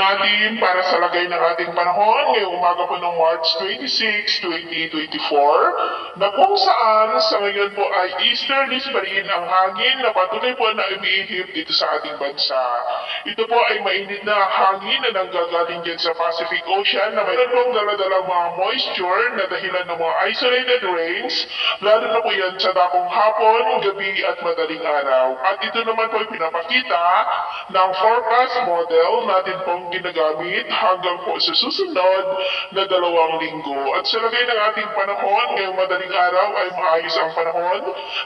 natin para sa lagay ng ating panahon ngayong umaga po ng March 26, 2024 na kung saan sa ngayon po ay easterlies pa rin ang hangin na patuloy po na umiihip dito sa ating bansa. Ito po ay mainit na hangin na nanggagaling dyan sa Pacific Ocean na mayroon pong daladalang mga moisture na dahilan ng mga isolated rains, lalo na po yan sa dakong hapon, gabi at madaling araw. At ito naman po ay pinapakita ng forecast model natin pong ginagamit hanggang po sa susunod na 2 linggo. At sa lagay ng ating panahon, ngayong madaling araw ay maayos ang panahon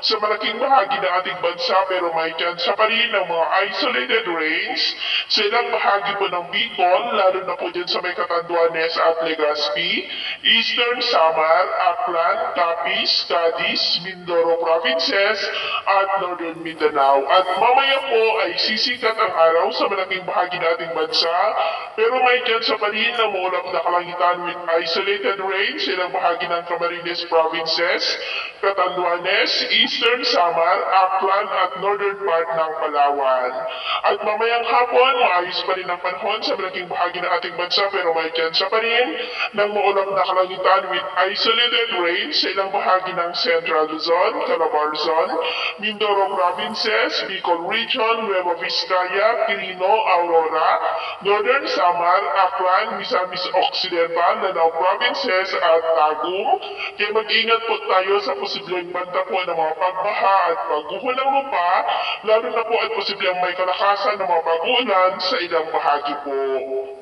sa malaking bahagi ng ating bansa pero may chance pa rin ng mga isolated rains sa ilang bahagi po ng Bicol, lalo na po dyan sa may Catanduanes at Legazpi, Eastern Samar, Aklan, Capiz, Cadiz, Mindoro provinces at Northern Mindanao. At mamaya po ay sisikat ang araw sa malaking bahagi ng ating bansa pero may chance pa rin na maulap na kalangitan with isolated rain sa ilang bahagi ng Camarines provinces, Catanduanes, Eastern Samar, Aklan at Northern part ng Palawan. At mamayang hapon, maayos pa rin ang panahon sa malaking bahagi ng ating bansa pero may chance pa rin ng maulap na kalangitan with isolated rain sa ilang bahagi ng Central Luzon, Calabarzon, Mindoro provinces, Bicol region, Nueva Vizcaya, Quirino, Aurora, Northern Samar, Aklan, Misamis Occidental, Lanao provinces at Tagum. Kaya mag-ingat po tayo sa posibleng banta po ng mga pagbaha at pagguho ng lupa, lalo na po at posibleng may kalakasan ng mga pag-uulan sa ilang bahagi po.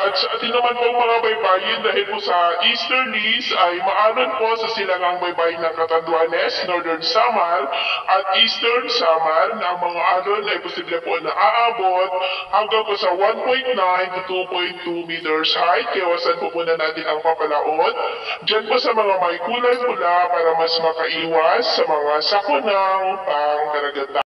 At sa atin naman po mga baybayin dahil po sa easterlies ay maanon po sa silangang baybayin ng Catanduanes, Northern Samar at Eastern Samar na ang mga alon ay posible po na aabot hanggang po sa 1.9 to 2.2 meters height. Kaya wasan po muna natin ang papalaot dyan po sa mga may kulay pula para mas makaiwas sa mga sakunang pangkaragatan.